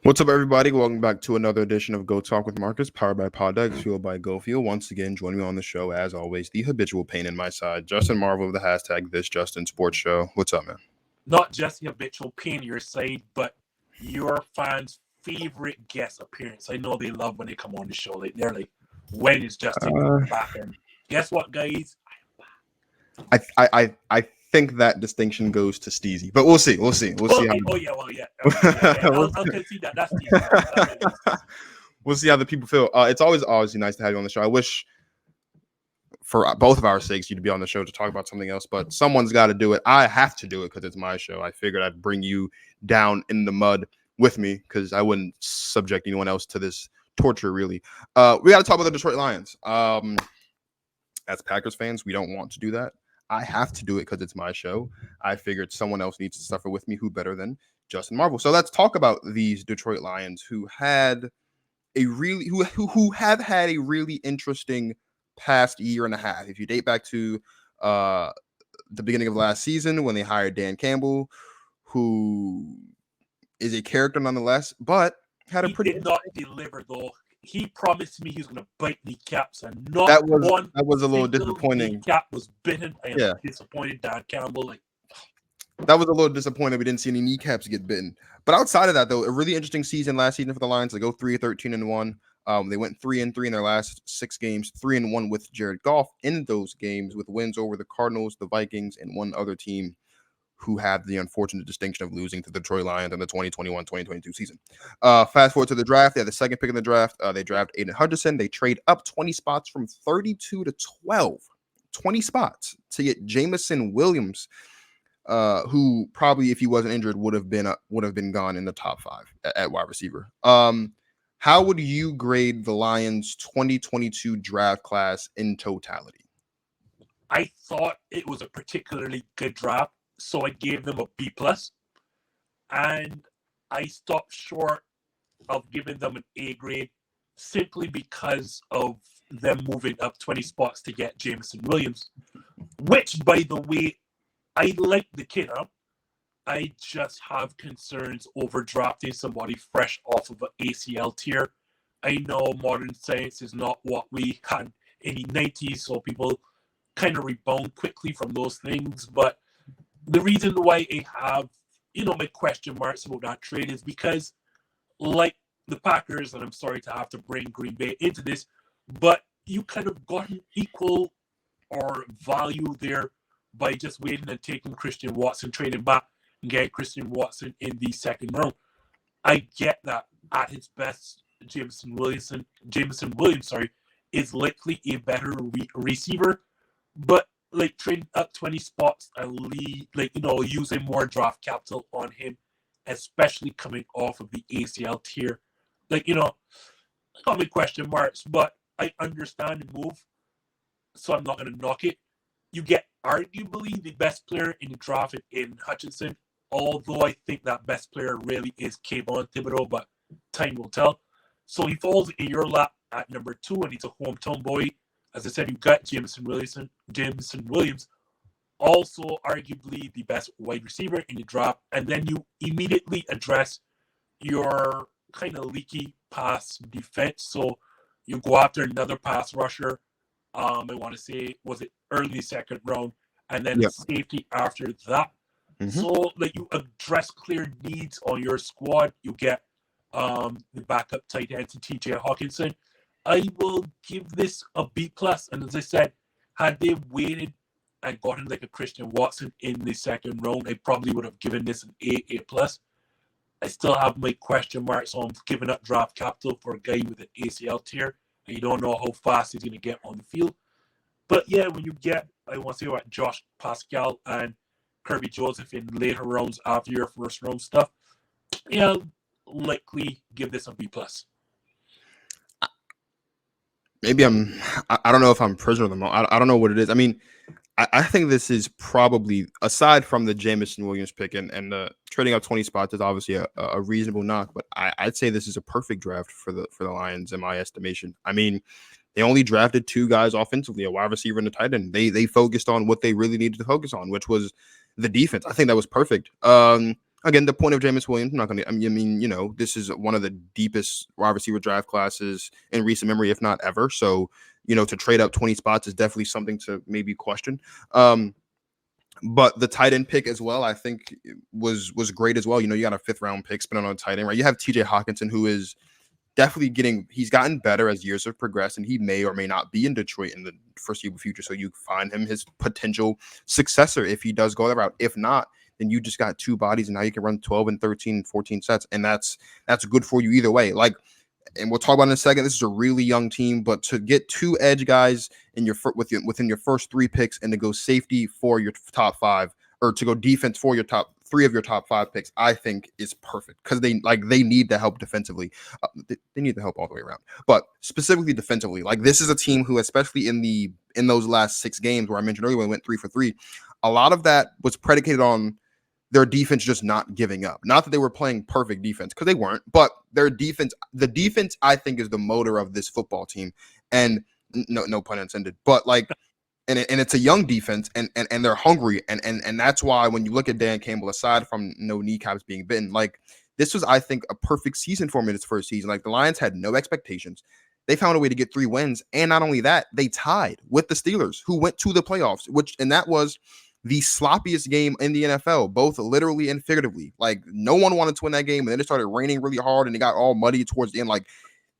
What's up, everybody? Welcome back to another edition of Go Talk with Marcus, powered by Poddex, fueled by GoFuel. Once again, joining me on the show, as always, the habitual pain in my side, Justin Marville of the hashtag thisJUSTin Sports Show. What's up, man? Not just the habitual pain in your side, but your fans' favorite guest appearance. I know they love when they come on the show. They're like, when is Justin back? And guess what, guys? I think that distinction goes to Steezy, but we'll see. We'll see. Well, yeah. I'll concede that. That's Steezy. We'll see how the people feel. It's always obviously nice to have you on the show. I wish, for both of our sakes, you to be on the show to talk about something else, but someone's got to do it. I have to do it because it's my show. I figured I'd bring you down in the mud with me because I wouldn't subject anyone else to this torture, really. We got to talk about the Detroit Lions. As Packers fans, we don't want to do that. I have to do it because it's my show. I figured someone else needs to suffer with me. Who better than Justin Marville? So let's talk about these Detroit Lions who have had a really interesting past year and a half. If you date back to the beginning of last season when they hired Dan Campbell, who is a character nonetheless, but had a pretty did not deliver though. He promised me he was going to bite kneecaps, and not that was a little disappointing. Kneecap was bitten. I am disappointed. Dan Campbell, that was a little disappointing. We didn't see any kneecaps get bitten. But outside of that, though, a really interesting season last season for the Lions. They go 3-13-1. They went 3-3 in their last 6 games, 3-1 with Jared Goff in those games, with wins over the Cardinals, the Vikings, and one other team who had the unfortunate distinction of losing to the Detroit Lions in the 2021-2022 season. Fast forward to the draft. They had the second pick in the draft. They draft Aiden Hutchinson. They trade up 20 spots from 32 to 12. 20 spots to get Jameson Williams, who probably, if he wasn't injured, would have been gone in the top 5 at wide receiver. How would you grade the Lions' 2022 draft class in totality? I thought it was a particularly good draft. So I gave them a B+, and I stopped short of giving them an A grade simply because of them moving up 20 spots to get Jameson Williams, which, by the way, I like the kid. I just have concerns over drafting somebody fresh off of an ACL tier. I know modern science is not what we had in the 90s, so people kind of rebound quickly from those things, but the reason why I have, my question marks about that trade is because, like the Packers, and I'm sorry to have to bring Green Bay into this, but you kind of got an equal or value there by just waiting and taking Christian Watson, trading back and getting Christian Watson in the second round. I get that at his best, Jameson Williams, is likely a better receiver, but trading up 20 spots and using more draft capital on him, especially coming off of the ACL tier. Got me question marks, but I understand the move, so I'm not going to knock it. You get arguably the best player in the draft in Hutchinson, although I think that best player really is Kayvon Thibodeau, but time will tell. So he falls in your lap at number 2, and he's a hometown boy. As I said, you got Jameson Williams, also arguably the best wide receiver in the draft, and then you immediately address your kind of leaky pass defense. So you go after another pass rusher. I want to say, was it early second round, and then safety after that. Mm-hmm. So you address clear needs on your squad. You get the backup tight end to TJ Hawkinson. I will give this a B+. And as I said, had they waited and gotten a Christian Watson in the second round, I probably would have given this an A+. I still have my question marks on giving up draft capital for a guy with an ACL tear, and you don't know how fast he's going to get on the field. But yeah, when you get, I want to say what Josh Pascal and Kirby Joseph in later rounds after your first round stuff, I'll likely give this a B+. Maybe I don't know if I'm prisoner of the moment. I don't know what it is. I mean, I think this is probably, aside from the Jameson Williams pick and the trading up 20 spots is obviously a reasonable knock, but I'd say this is a perfect draft for the Lions in my estimation. I mean, they only drafted 2 guys offensively, a wide receiver and a tight end. They focused on what they really needed to focus on, which was the defense. I think that was perfect. Again, the point of Jameis Williams, I'm not going to, I mean, you know, this is one of the deepest wide receiver draft classes in recent memory, if not ever. So, you know, to trade up 20 spots is definitely something to maybe question. But the tight end pick as well, I think was great as well. You know, you got a 5th round pick spending on a tight end, right? You have TJ Hawkinson, who is definitely he's gotten better as years have progressed, and he may or may not be in Detroit in the foreseeable future. So you find him his potential successor if he does go that route. If not, then you just got 2 bodies, and now you can run 12 and 13 and 14 sets, and that's good for you either way. Like, and we'll talk about in a second. This is a really young team, but to get 2 edge guys in within your first 3 picks, and to go safety for your top 5, or to go defense for your top 3 of your top 5 picks, I think is perfect, because they need the help defensively. They need the help all the way around, but specifically defensively. Like, this is a team who, especially in those last 6 games where I mentioned earlier, when we went 3 for 3, a lot of that was predicated on their defense just not giving up. Not that they were playing perfect defense, because they weren't, but the defense, I think, is the motor of this football team. And no pun intended, but like, and it's a young defense, and they're hungry. And that's why when you look at Dan Campbell, aside from no kneecaps being bitten, like, this was, I think, a perfect season for him in his first season. Like, the Lions had no expectations. They found a way to get 3 wins. And not only that, they tied with the Steelers, who went to the playoffs, and that was the sloppiest game in the NFL, both literally and figuratively. Like, no one wanted to win that game, and then it started raining really hard, and it got all muddy towards the end. Like,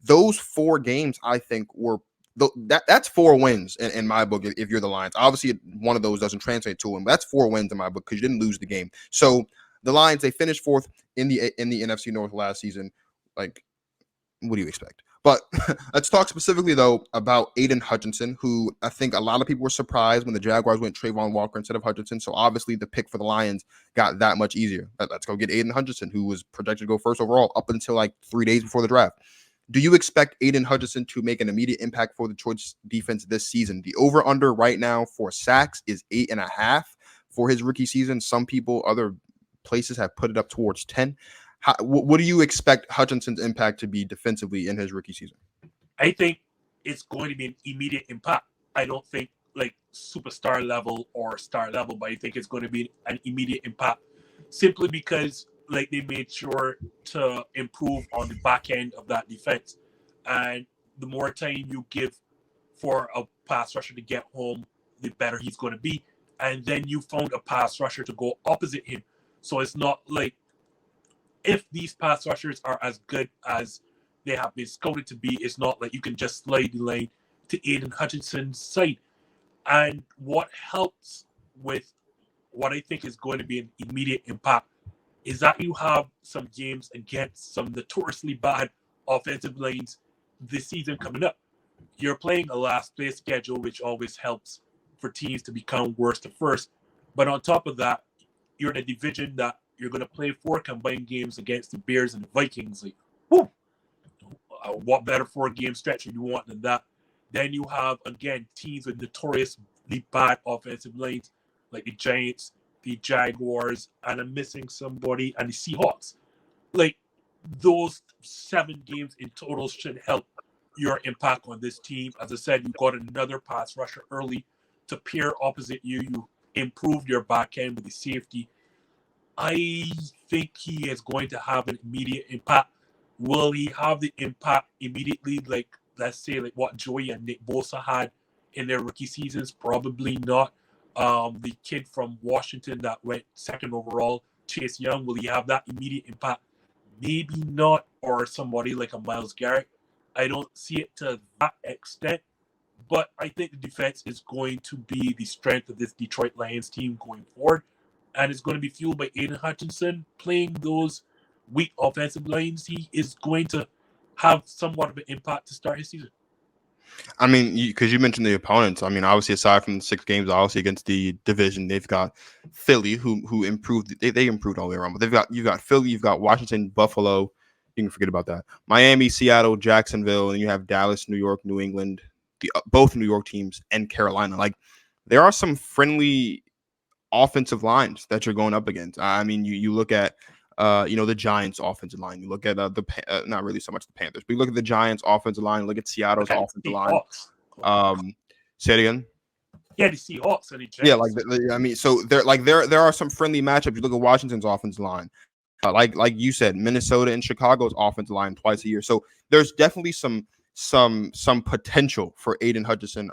those 4 games, I think, were that's 4 wins in my book. If you're the Lions, obviously one of those doesn't translate to them, but that's 4 wins in my book, because you didn't lose the game. So the Lions, they finished 4th in the NFC North last season. Like, what do you expect? But let's talk specifically, though, about Aiden Hutchinson, who I think a lot of people were surprised when the Jaguars went Trayvon Walker instead of Hutchinson. So obviously the pick for the Lions got that much easier. Let's go get Aiden Hutchinson, who was projected to go first overall up until like 3 days before the draft. Do you expect Aiden Hutchinson to make an immediate impact for the Detroit defense this season? The over-under right now for sacks is 8.5 for his rookie season. Some people, other places, have put it up towards 10. What do you expect Hutchinson's impact to be defensively in his rookie season? I think it's going to be an immediate impact. I don't think like superstar level or star level, but I think it's going to be an immediate impact, simply because like they made sure to improve on the back end of that defense. And the more time you give for a pass rusher to get home, the better he's going to be. And then you found a pass rusher to go opposite him. So it's not like, if these pass rushers are as good as they have been scouted to be, it's not like you can just slide the lane to Aiden Hutchinson's side. And what helps with what I think is going to be an immediate impact is that you have some games against some notoriously bad offensive lines this season coming up. You're playing a last place schedule, which always helps for teams to become worst to first. But on top of that, you're in a division that you're going to play 4 combined games against the Bears and the Vikings. Like, whoo! What better 4-game stretch you want than that? Then you have, again, teams with notoriously bad offensive lines, like the Giants, the Jaguars, and I'm missing somebody, and the Seahawks. Like, those 7 games in total should help your impact on this team. As I said, you got another pass rusher early to pair opposite you. You improved your back end with the safety. I think he is going to have an immediate impact. Will he have the impact immediately, like, let's say, like what Joey and Nick Bosa had in their rookie seasons? Probably not. The kid from Washington that went 2nd overall, Chase Young, will he have that immediate impact? Maybe not. Or somebody like a Myles Garrett. I don't see it to that extent. But I think the defense is going to be the strength of this Detroit Lions team going forward. And it's going to be fueled by Aiden Hutchinson playing those weak offensive lines. He is going to have somewhat of an impact to start his season. I mean, because you mentioned the opponents. I mean, obviously, aside from the 6 games, obviously against the division, they've got Philly, who improved. They improved all the way around. But you've got Philly, you've got Washington, Buffalo. You can forget about that. Miami, Seattle, Jacksonville, and you have Dallas, New York, New England, both New York teams, and Carolina. Like, there are some friendly offensive lines that you're going up against. I mean, you look at the Giants offensive line. You look at not really so much the Panthers, but you look at the Giants offensive line. Look at Seattle's offensive line. Say it again. Yeah, the Seahawks and the Giants. Yeah, like I mean, so there are some friendly matchups. You look at Washington's offensive line. Like you said, Minnesota and Chicago's offensive line twice a year. So there's definitely some potential for Aiden Hutchinson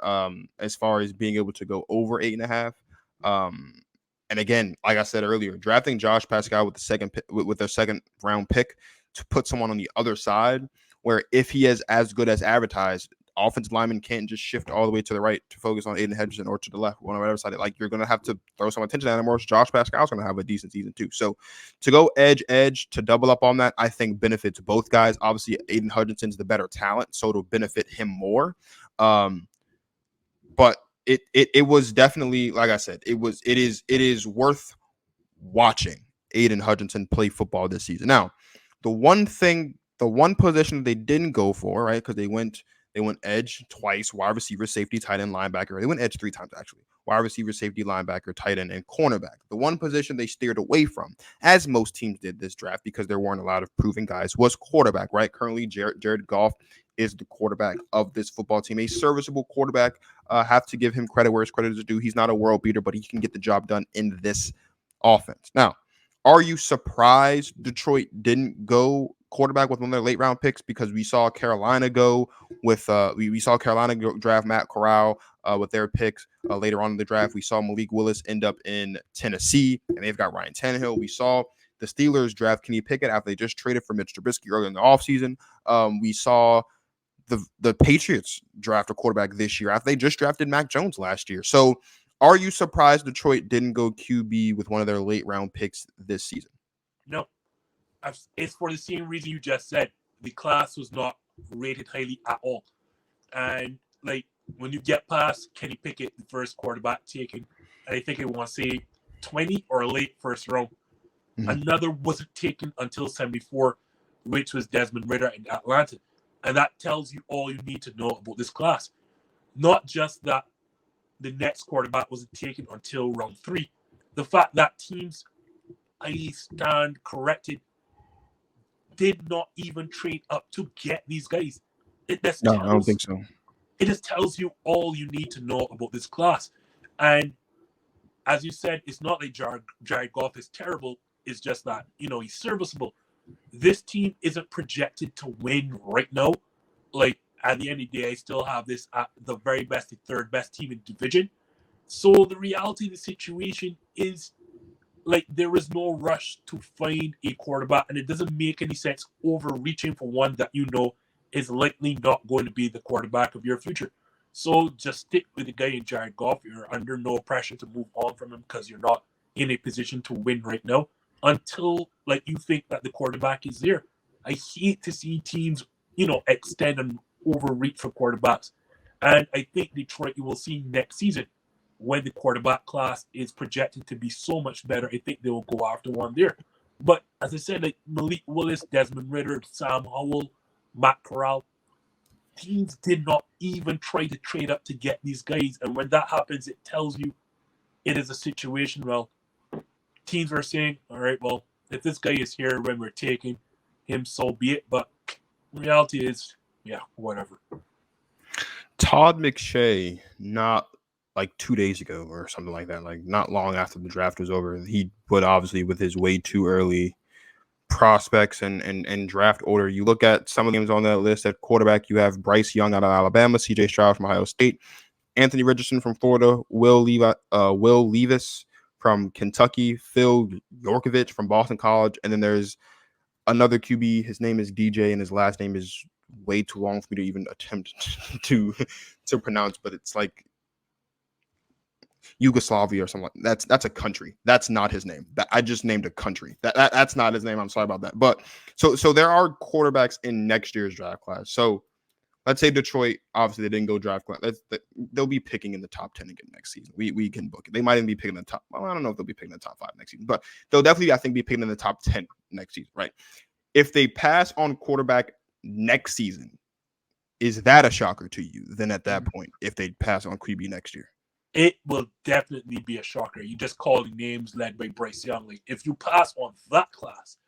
as far as being able to go over 8.5. And again, like I said earlier, drafting Josh Pascal with their second round pick to put someone on the other side, where if he is as good as advertised, offensive linemen can't just shift all the way to the right to focus on Aiden Hutchinson or to the left, one on the other side. Like, you're going to have to throw some attention at him, or Josh Pascal's going to have a decent season too. So to go edge to double up on that, I think benefits both guys. Obviously, Aiden Hutchinson's the better talent, so it'll benefit him more. But it was definitely, like I said, it is worth watching Aiden Hutchinson play football this season. Now, the one position they didn't go for, right? Because they went edge twice, wide receiver, safety, tight end, linebacker. They went edge 3 times actually. Wide receiver, safety, linebacker, tight end, and cornerback. The one position they steered away from, as most teams did this draft because there weren't a lot of proven guys, was quarterback, right? Currently, Jared Goff is the quarterback of this football team, a serviceable quarterback. Have to give him credit where his credit is due. He's not a world beater, but he can get the job done in this offense. Now, are you surprised Detroit didn't go quarterback with one of their late round picks? Because we saw Carolina go with we saw Carolina draft Matt Corral with their picks later on in the draft. We saw Malik Willis end up in Tennessee, and they've got Ryan Tannehill. We saw the Steelers draft Kenny Pickett after they just traded for Mitch Trubisky earlier in the offseason. We saw the Patriots draft a quarterback this year after they just drafted Mac Jones last year. So are you surprised Detroit didn't go QB with one of their late round picks this season? No. It's for the same reason you just said. The class was not rated highly at all. And like, when you get past Kenny Pickett, the first quarterback taken, and I think I want to say 20 or late first round, another wasn't taken until 74, which was Desmond Ridder in Atlanta. And that tells you all you need to know about this class. Not just that the next quarterback wasn't taken until round 3. The fact that teams, I stand corrected, did not even trade up to get these guys. I don't think so. It just tells you all you need to know about this class. And as you said, it's not like Jared Goff is terrible. It's just that, he's serviceable. This team isn't projected to win right now. Like, at the end of the day, I still have this at the very best, the third best team in the division. So the reality of the situation is, like, there is no rush to find a quarterback, and it doesn't make any sense overreaching for one that is likely not going to be the quarterback of your future. So just stick with the guy in Jared Goff. You're under no pressure to move on from him because you're not in a position to win right now until, like, you think that the quarterback is there. I hate to see teams, extend and overreach for quarterbacks. And I think Detroit, you will see next season, when the quarterback class is projected to be so much better, I think they will go after one there. But as I said, like Malik Willis, Desmond Ridder, Sam Howell, Matt Corral, teams did not even try to trade up to get these guys. And when that happens, it tells you it is a situation, well, teams are saying, all right, well, if this guy is here when we're taking him, so be it. But reality is, yeah, whatever. Todd McShay, not like 2 days ago or something like that, like not long after the draft was over, he put, obviously with his way too early prospects and draft order, you look at some of the names on that list. At quarterback, you have Bryce Young out of Alabama, CJ Stroud from Ohio State, Anthony Richardson from Florida, Will Levis from Kentucky, Phil Yorkovich from Boston College, and then there's another QB. His name is DJ, and his last name is way too long for me to even attempt to pronounce, but it's like Yugoslavia or something. That's a country. That's not his name. That I just named a country. That's not his name. I'm sorry about that. But so there are quarterbacks in next year's draft class. So let's say Detroit, obviously they didn't go draft class. They'll be picking in the top 10 again next season. We can book it. They might even be picking in the top. Well, I don't know if they'll be picking in the top 5 next season, but they'll definitely, I think, be picking in the top 10 next season, right? If they pass on quarterback next season, is that a shocker to you? Then at that point, if they pass on QB next year, it will definitely be a shocker. You just calling names led by Bryce Young. Like, if you pass on that class,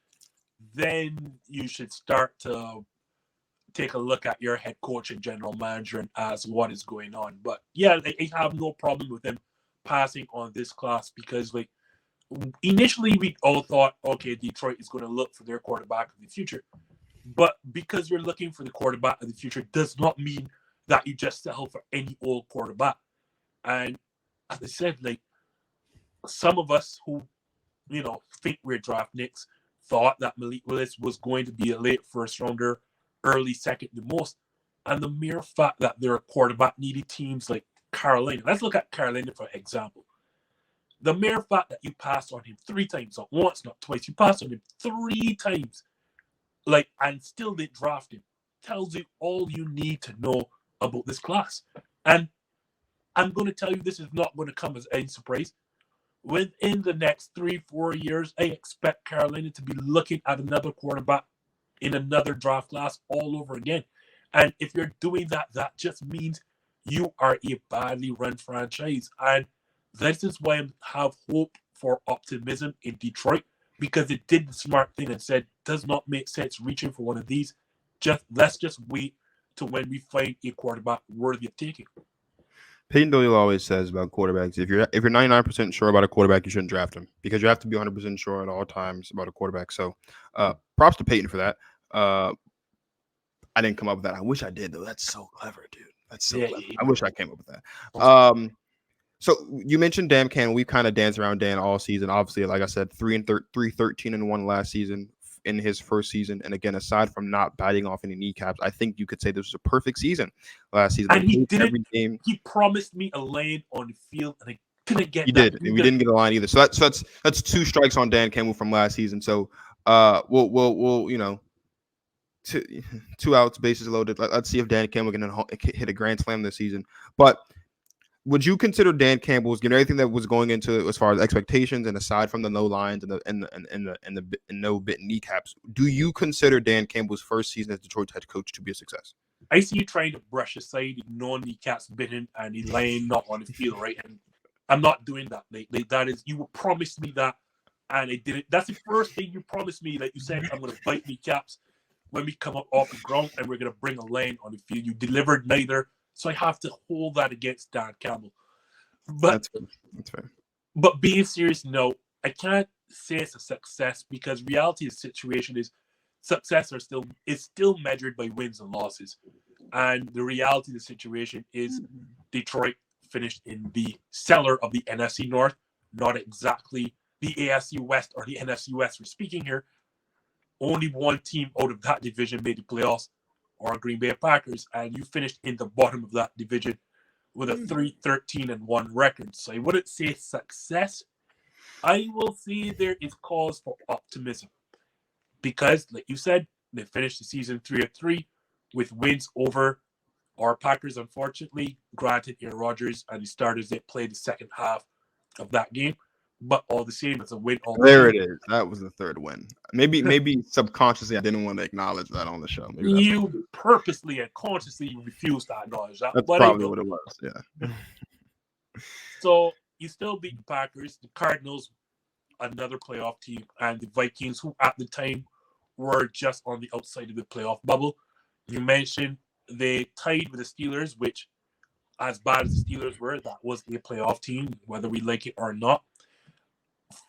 then you should start to take a look at your head coach and general manager and ask what is going on. But yeah, I have no problem with them passing on this class because, like, initially we all thought, okay, Detroit is going to look for their quarterback of the future. But because you're looking for the quarterback of the future does not mean that you just settle for any old quarterback. And as I said, like, some of us who, think we're draft nicks thought that Malik Willis was going to be a late first rounder, early second the most. And the mere fact that there are quarterback needy teams like Carolina. Let's look at Carolina for example. The mere fact that you passed on him 3 times, not once, not twice, you passed on him 3 times, and still didn't draft him, tells you all you need to know about this class. And I'm going to tell you, this is not going to come as any surprise. Within the next 3-4 years, I expect Carolina to be looking at another quarterback in another draft class all over again. And if you're doing that, that just means you are a badly run franchise. And this is why I have hope for optimism in Detroit, because it did the smart thing and said, does not make sense reaching for one of these. Let's just wait to when we find a quarterback worthy of taking. Peyton Doyle always says about quarterbacks, if you're 99% sure about a quarterback, you shouldn't draft him, because you have to be 100% sure at all times about a quarterback. So props to Peyton for that. I didn't come up with that. I wish I did, though. That's so clever, dude. That's so clever. I wish I came up with that. So you mentioned Dan Campbell. We kind of danced around Dan all season. Obviously, like I said, 13-1 last season in his first season. And again, aside from not biting off any kneecaps, I think you could say this was a perfect season last season. And he didn't. He promised me a lane on the field, and I couldn't get. He did. We didn't get a line either. So that's 2 strikes on Dan Campbell from last season. So we'll 2 outs, bases loaded. Let's see if Dan Campbell can hit a grand slam this season. But would you consider Dan Campbell's, everything that was going into as far as expectations, and aside from the no lines and the no bit kneecaps, do you consider Dan Campbell's first season as Detroit's head coach to be a success? I see you trying to brush aside no kneecaps bitten and he laying not on the field, right? And I'm not doing that. That is, you promised me that, and I didn't. That's the first thing you promised me. Like you said, I'm going to bite kneecaps when we come up off the ground, and we're going to bring a lane on the field. You delivered neither. So I have to hold that against Dan Campbell. But that's fair. But being serious, no, I can't say it's a success, because reality of the situation is success is still measured by wins and losses. And the reality of the situation is Detroit finished in the cellar of the NFC North, not exactly the AFC West or the NFC West. We're speaking here. Only one team out of that division made the playoffs, or Green Bay Packers, and you finished in the bottom of that division with a 3-13-1 record. So I wouldn't say success. I will say there is cause for optimism, because, like you said, they finished the season 3-3 with wins over our Packers. Unfortunately, granted, Aaron Rodgers and the starters, they played the second half of that game. But all the same, it's a win. There it is. That was the 3rd win. Maybe subconsciously I didn't want to acknowledge that on the show. You purposely and consciously refused to acknowledge that. That's probably what it was. Yeah. So you still beat the Packers, the Cardinals, another playoff team, and the Vikings, who at the time were just on the outside of the playoff bubble. You mentioned they tied with the Steelers, which, as bad as the Steelers were, that was a playoff team, whether we like it or not.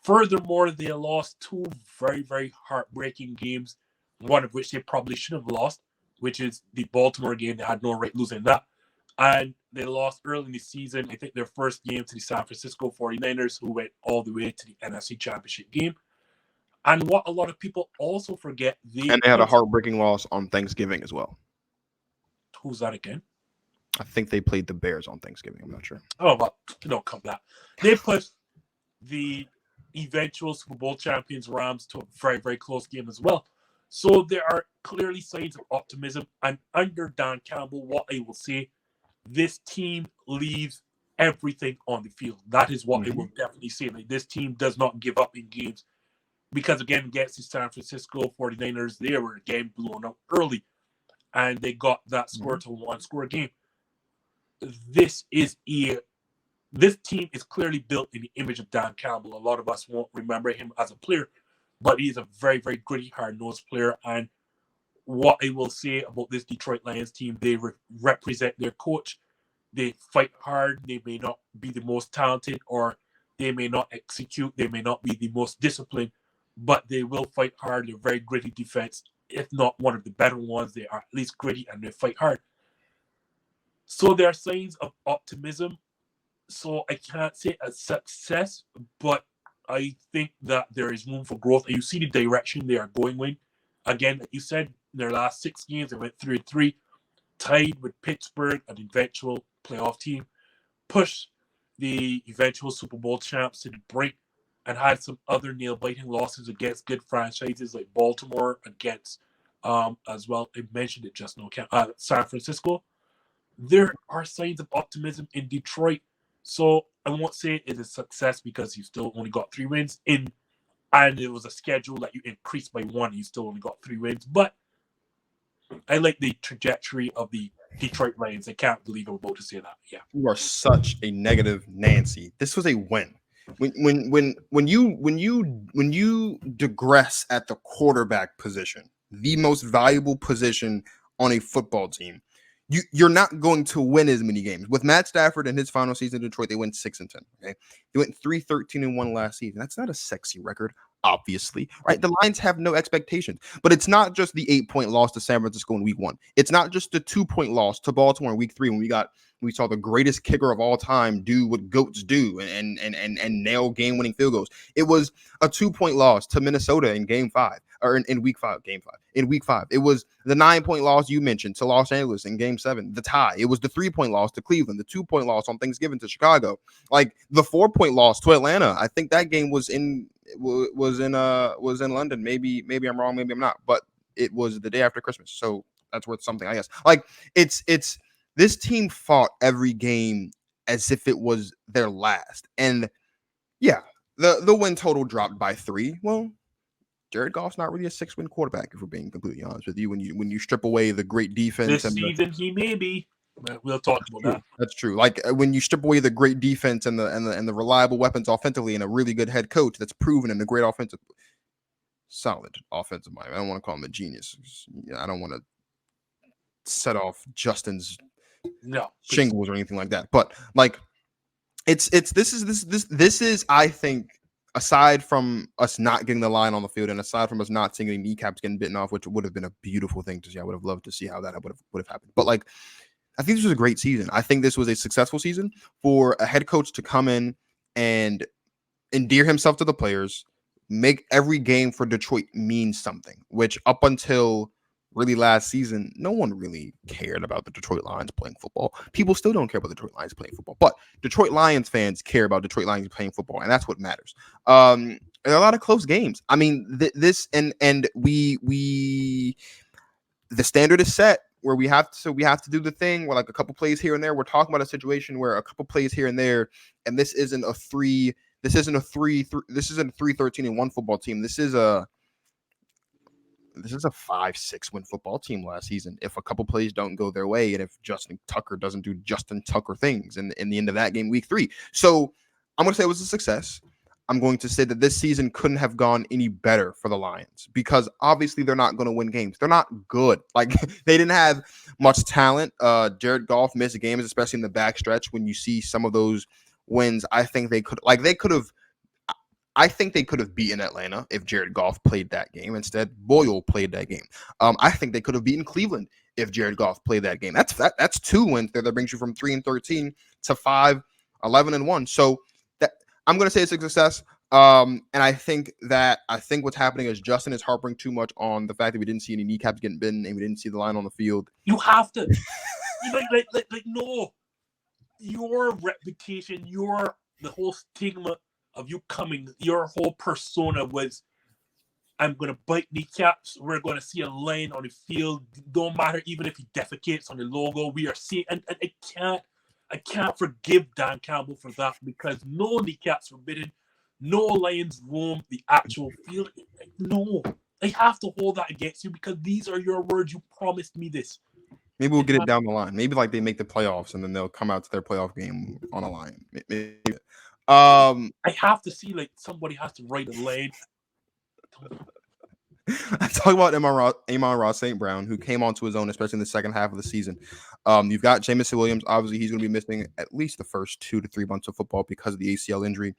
Furthermore, they lost 2 very, very heartbreaking games, one of which they probably should have lost, which is the Baltimore game. They had no right losing that. And they lost early in the season, I think, their first game to the San Francisco 49ers, who went all the way to the NFC Championship game. And what a lot of people also forget, they had a heartbreaking loss on Thanksgiving as well. Who's that again? I think they played the Bears on Thanksgiving. I'm not sure. Oh, well, don't come that. They pushed the eventual Super Bowl champions Rams to a very, very close game as well. So there are clearly signs of optimism. And under Dan Campbell, what I will say, this team leaves everything on the field. That is what I will definitely say. Like, this team does not give up in games. Because, again, against the San Francisco 49ers, they were, again, blown up early. And they got that score to a 1-score game. This team is clearly built in the image of Dan Campbell. A lot of us won't remember him as a player, but he's a very, very gritty, hard-nosed player. And what I will say about this Detroit Lions team, they represent their coach. They fight hard. They may not be the most talented or They may not execute. They may not be the most disciplined, but they will fight hard. They're very gritty defense. If not one of the better ones, they are at least gritty and they fight hard. So there are signs of optimism. So I can't say a success, but I think that there is room for growth. And you see the direction they are going with. Again, like you said, in their last 6 games, they went 3-3, tied with Pittsburgh, an eventual playoff team, pushed the eventual Super Bowl champs to the brink, and had some other nail-biting losses against good franchises like Baltimore, against as well. I mentioned it just now. San Francisco. There are signs of optimism in Detroit. So I won't say it is a success because you still only got 3 wins in, and it was a schedule that you increased by 1. You still only got 3 wins, but I like the trajectory of the Detroit Lions. I can't believe I'm about to say that. Yeah, You are such a negative Nancy. This was a win. When you digress at the quarterback position, the most valuable position on a football team, you're not going to win as many games. With Matt Stafford in his final season in Detroit, they went 6-10. Okay, they went 3-13-1 last season. That's not a sexy record, obviously, right? The Lions have no expectations, but it's not just the 8-point loss to San Francisco in week 1. It's not just the 2-point loss to Baltimore in week 3 when we saw the greatest kicker of all time do what goats do and nail game-winning field goals. It was a 2-point loss to Minnesota in game 5 or in week 5, game 5. In week 5, it was the 9-point loss you mentioned to Los Angeles in game 7, the tie. It was the 3-point loss to Cleveland, the 2-point loss on Thanksgiving to Chicago, like the 4-point loss to Atlanta. I think that game was in London. Maybe I'm wrong, maybe I'm not, but it was the day after Christmas, so that's worth something, I guess. Like it's this team fought every game as if it was their last. And yeah, the win total dropped by 3. Well, Jared Goff's not really a 6-win quarterback, if we're being completely honest with you. When you strip away the great defense this season he may be. We'll talk about that. That's true. Like when you strip away the great defense and the reliable weapons offensively and a really good head coach that's proven and a great solid offensive mind. I don't want to call him a genius. I don't want to set off Justin's shingles or anything like that. But like this is I think, aside from us not getting the line on the field and aside from us not seeing any kneecaps getting bitten off, which would have been a beautiful thing to see. I would have loved to see how that would have happened. But like, I think this was a great season. I think this was a successful season for a head coach to come in and endear himself to the players, make every game for Detroit mean something, which up until really last season, no one really cared about the Detroit Lions playing football. People still don't care about the Detroit Lions playing football, but Detroit Lions fans care about Detroit Lions playing football, and that's what matters. There are a lot of close games. I mean, this and we the standard is set where we have to do the thing where like a couple plays here and there. We're talking about a situation where a couple plays here and there, and this isn't a 3-13-1 football team. This is a 5-6 win football team last season. If a couple plays don't go their way, and if Justin Tucker doesn't do Justin Tucker things in the end of that game, week 3. So I'm going to say it was a success. I'm going to say that this season couldn't have gone any better for the Lions because obviously they're not going to win games. They're not good. Like they didn't have much talent. Jared Goff missed games, especially in the backstretch. When you see some of those wins, I think they could have beaten Atlanta if Jared Goff played that game. Instead, Boyle played that game. I think they could have beaten Cleveland if Jared Goff played that game. That's 2 wins there. That brings you from 3-13 to 5-11-1. So I'm going to say it's a success. And I think what's happening is Justin is harping too much on the fact that we didn't see any kneecaps getting bitten and we didn't see the line on the field. You have to. No. Your reputation, the whole stigma of you coming, your whole persona was, I'm going to bite kneecaps. We're going to see a line on the field. Don't matter even if he defecates on the logo. We are seeing, and I can't forgive Dan Campbell for that because no kneecaps forbidden, no Lions roam the actual field. No, I have to hold that against you because these are your words. You promised me this. Maybe we'll get it down the line. Maybe like they make the playoffs and then they'll come out to their playoff game on a line. Maybe. I have to see like somebody has to write a line. I talk about Amon-Ra St. Brown, who came onto his own, especially in the second half of the season. You've got Jamison Williams. Obviously, he's going to be missing at least the first 2 to 3 months of football because of the ACL injury.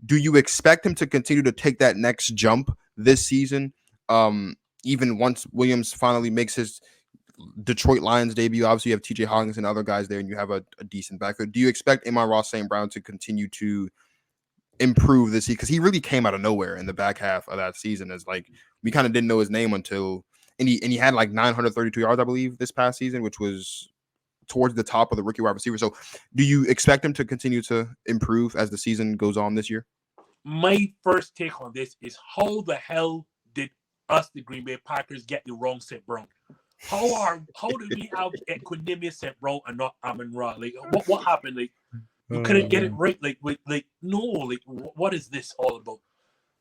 Do you expect him to continue to take that next jump this season? Even once Williams finally makes his Detroit Lions debut, obviously you have TJ Hawkins and other guys there, and you have a decent backfield. Do you expect Amon-Ra St. Brown to continue to improve this season? Because he really came out of nowhere in the back half of that season. As like we kind of didn't know his name until and he had like 932 yards, I believe, this past season, which was towards the top of the rookie wide receiver. So do you expect him to continue to improve as the season goes on this year? My first take on this is how the hell did us, the Green Bay Packers, get the wrong St. Brown? How did we have Equanimous St. Brown and not Amon-Ra? Like what happened? Like you couldn't get it right. Like no. Like what is this all about?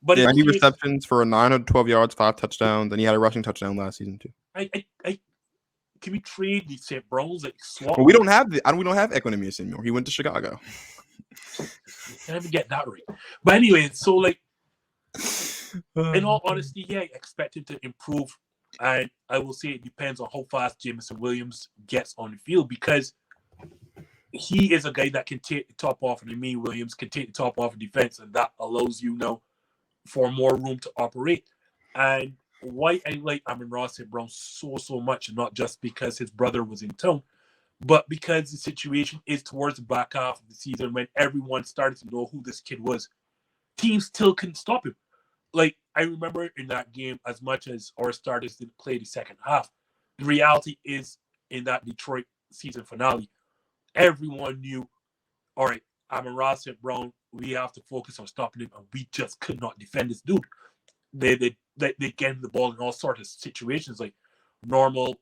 But 90 receptions for 912 yards, 5 touchdowns, and he had a rushing touchdown last season too. Can we trade these St. Browns? Like swap? Well, we don't have Equanimous anymore. He went to Chicago. I never get that right. But anyway, so like in all honesty, yeah, I expect him to improve. And I will say it depends on how fast Jamison Williams gets on the field, because he is a guy that can take the top off, and Williams can take the top off of defense, and that allows you now for more room to operate. And why I like Amon-Ra St. Brown so much, not just because his brother was in town, but because the situation is towards the back half of the season when everyone started to know who this kid was. Teams still couldn't stop him. Like, I remember in that game, as much as our starters didn't play the second half, the reality is in that Detroit season finale, everyone knew, all right, Amon-Ra St. Brown, we have to focus on stopping him, and we just could not defend this dude. They get him the ball in all sorts of situations, like normal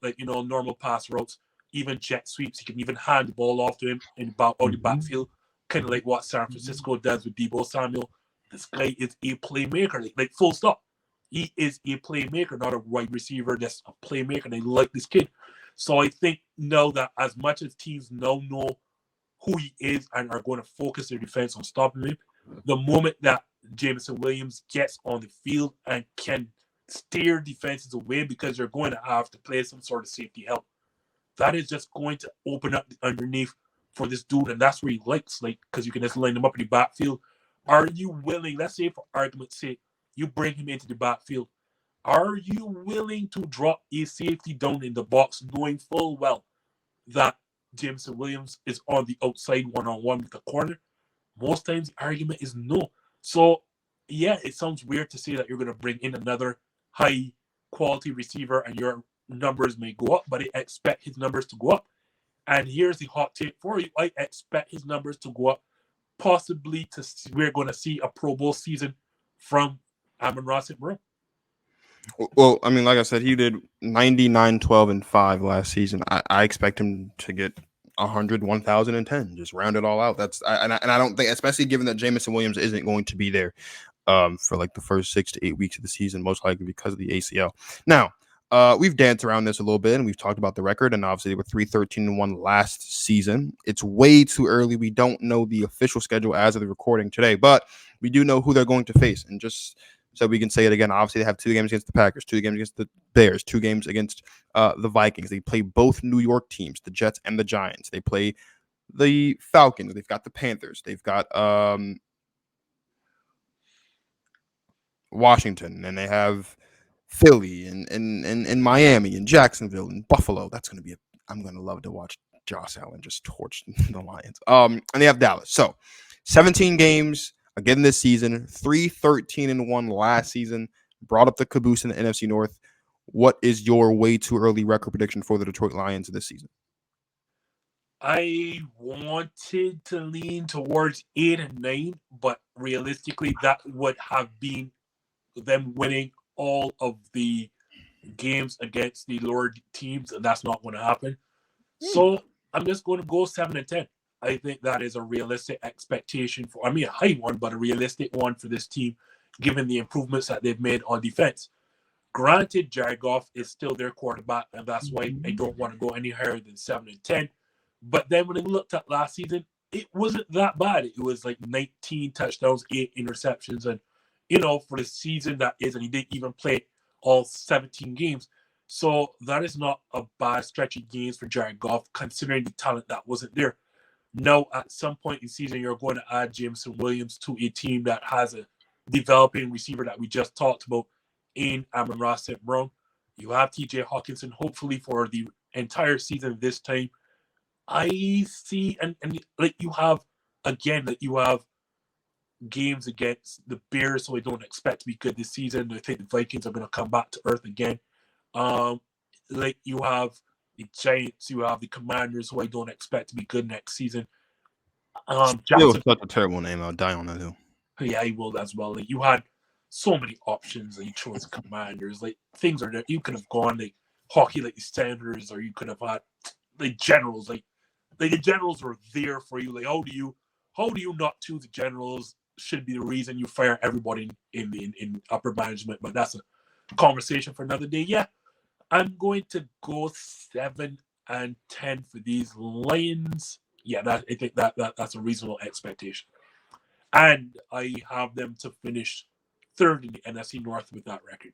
pass routes, even jet sweeps. He can even hand the ball off to him in out the backfield, kind of like what San Francisco does with Deebo Samuel. This guy is a playmaker, like full stop. He is a playmaker, not a wide receiver, just a playmaker. And I like this kid. So I think now that as much as teams now know who he is and are going to focus their defense on stopping him, the moment that Jamison Williams gets on the field and can steer defenses away, because they're going to have to play some sort of safety help, that is just going to open up the underneath for this dude, and that's where he likes, like, because you can just line him up in the backfield. Are you willing, let's say for argument's sake, you bring him into the backfield, are you willing to drop a safety down in the box knowing full well that Jamison Williams is on the outside one-on-one with the corner? Most times the argument is no. So, yeah, it sounds weird to say that you're going to bring in another high-quality receiver and your numbers may go up, but I expect his numbers to go up. And here's the hot take for you. I expect his numbers to go up, possibly we're going to see a Pro Bowl season from Amon-Ra St. Brown. Well, I mean, like I said, he did 99, 12, and 5 last season. I expect him to get 100, 1,010. Just round it all out. And I don't think, especially given that Jamison Williams isn't going to be there for like the first 6 to 8 weeks of the season, most likely because of the ACL. Now, we've danced around this a little bit, and we've talked about the record, and obviously they were 3-13-1 last season. It's way too early. We don't know the official schedule as of the recording today, but we do know who they're going to face. And just so we can say it again, obviously they have 2 games against the Packers, 2 games against the Bears, 2 games against the Vikings. They play both New York teams, the Jets and the Giants. They play the Falcons. They've got the Panthers. They've got Washington, and they have Philly and Miami and Jacksonville and Buffalo. That's going to be I'm going to love to watch Josh Allen just torch the Lions. And they have Dallas. So 17 games again this season, 3-13-1 last season, brought up the caboose in the NFC North. What is your way too early record prediction for the Detroit Lions this season? I wanted to lean towards 8-9, but realistically, that would have been them winning all of the games against the lower teams, and that's not going to happen. So I'm just going to go 7-10. I think that is a realistic expectation a high one, but a realistic one for this team, given the improvements that they've made on defense. Granted, Jared Goff is still their quarterback, and that's why I don't want to go any higher than 7-10. But then when I looked at last season, it wasn't that bad. It was like 19 touchdowns, 8 interceptions, and for the season that is, and he didn't even play all 17 games. So that is not a bad stretch of games for Jared Goff, considering the talent that wasn't there. Now, at some point in the season, you're going to add Jameson Williams to a team that has a developing receiver that we just talked about in Amon-Ra St. Brown. You have T.J. Hawkinson, hopefully for the entire season this time. I see, and like you have games against the Bears, so I don't expect to be good this season. I think the Vikings are going to come back to earth again. Like you have the Giants, you have the Commanders, who I don't expect to be good next season. Jackson, such a terrible name. I'll die on that hill. Yeah, he will as well. Like you had so many options that you chose Commanders. Like things are there. You could have gone like hockey, like the Senators, or you could have had the Generals. Like the Generals were there for you. Like how do you not choose the Generals? Should be the reason you fire everybody in upper management. But that's a conversation for another day. Yeah, I'm going to go 7-10 for these Lions. Yeah, I think that's a reasonable expectation. And I have them to finish third in the NFC North with that record.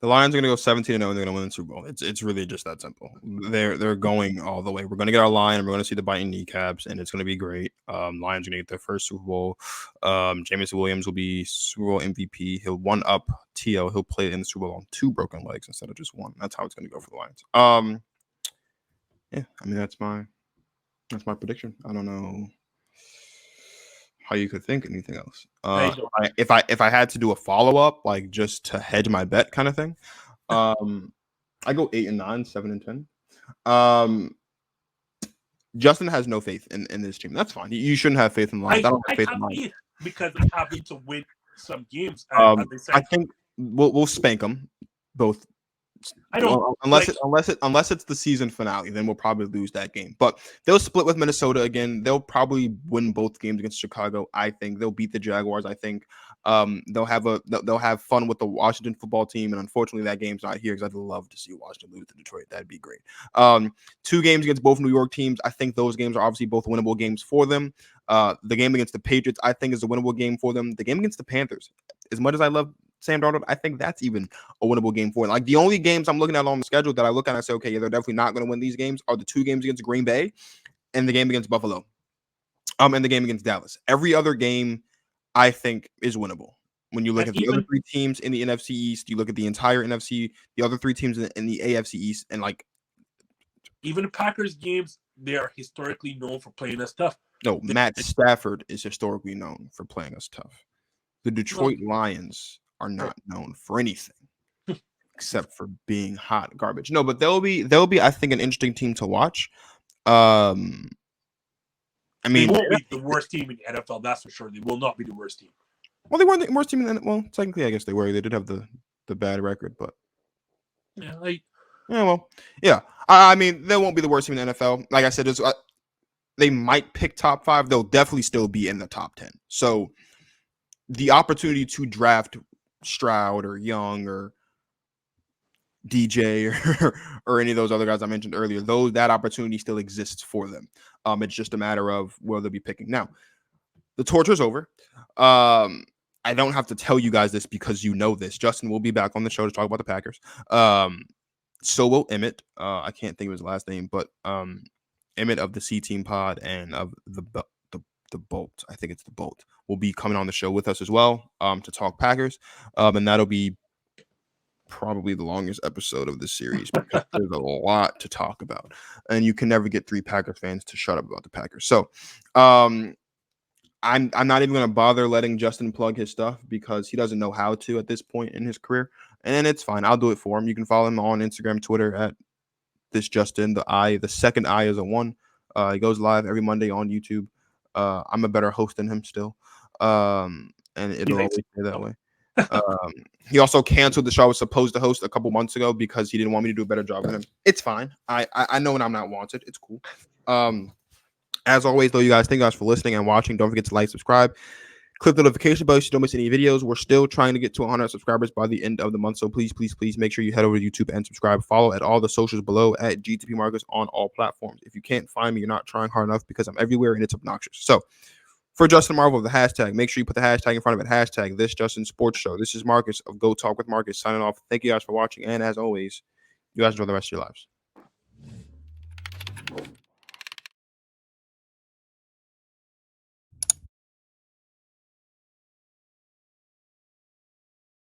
The Lions are going to go 17-0 and they're going to win the Super Bowl. It's really just that simple. They're going all the way. We're going to get our line and we're going to see the biting kneecaps and it's going to be great. Lions are going to get their first Super Bowl. Jameson Williams will be Super Bowl MVP. He'll one up T.O. He'll play in the Super Bowl on 2 broken legs instead of just 1. That's how it's going to go for the Lions. Yeah, I mean that's my prediction. I don't know how you could think anything else. If I had to do a follow-up, like just to hedge my bet kind of thing, I go 8-9, 7-10. Justin has no faith in this team. That's fine. You shouldn't have faith in the Lions. I don't have faith in the Lions because I have them to win some games. I think we'll spank them both. I don't unless it's the season finale, then we'll probably lose that game. But they'll split with Minnesota again. They'll probably win both games against Chicago. I think they'll beat the Jaguars. I think they'll have fun with the Washington football team. And unfortunately, that game's not here because I'd love to see Washington lose to Detroit. That'd be great. 2 games against both New York teams. I think those games are obviously both winnable games for them. The game against the Patriots, I think, is a winnable game for them. The game against the Panthers, as much as I love Sam Darnold, I think that's even a winnable game for him. Like the only games I'm looking at on the schedule that I look at and I say, okay, yeah, they're definitely not going to win these games are the 2 games against Green Bay and the game against Buffalo, and the game against Dallas. Every other game I think is winnable. When you look at the other 3 teams in the NFC East, you look at the entire NFC, the other 3 teams in the AFC East, and like even the Packers games, they are historically known for playing us tough. No, Matt Stafford is historically known for playing us tough. The Detroit Lions are not known for anything except for being hot garbage. No, but they'll be I think an interesting team to watch. I mean, they won't be the worst team in the NFL, that's for sure. They will not be the worst team. Well, they weren't the worst team in the NFL. Well, technically I guess they were. They did have the bad record, but I mean, they won't be the worst team in the NFL. Like I said, they might pick top 5. They'll definitely still be in the top 10. So the opportunity to draft Stroud or Young or DJ or any of those other guys I mentioned earlier, that opportunity still exists for them. It's just a matter of where they'll be picking. Now, the torture's over. I don't have to tell you guys this because you know this. Justin will be back on the show to talk about the Packers. So will Emmett. I can't think of his last name, but Emmett of the C Team Pod and of the Bolt. I think it's the Bolt. Will be coming on the show with us as well to talk Packers. And that'll be probably the longest episode of the series because there's a lot to talk about. And you can never get 3 Packers fans to shut up about the Packers. So I'm not even going to bother letting Justin plug his stuff because he doesn't know how to at this point in his career. And it's fine. I'll do it for him. You can follow him on Instagram, Twitter at thisJUSTin. The second I is a 1. He goes live every Monday on YouTube. I'm a better host than him still. And it'll always stay that way. He also canceled the show I was supposed to host a couple months ago because he didn't want me to do a better job than him. It's fine. I know when I'm not wanted. It's cool. As always, though, you guys, thank you guys for listening and watching. Don't forget to like, subscribe, click the notification bell so you don't miss any videos. We're still trying to get to 100 subscribers by the end of the month. So please make sure you head over to YouTube and subscribe. Follow at all the socials below at GTP Marcus on all platforms. If you can't find me, you're not trying hard enough because I'm everywhere and it's obnoxious. So For Justin Marvel, the hashtag, make sure you put the hashtag in front of it. Hashtag thisJUSTin Sports Show. This is Marcus of Go Talk with Marcus signing off. Thank you guys for watching. And as always, you guys enjoy the rest of your lives.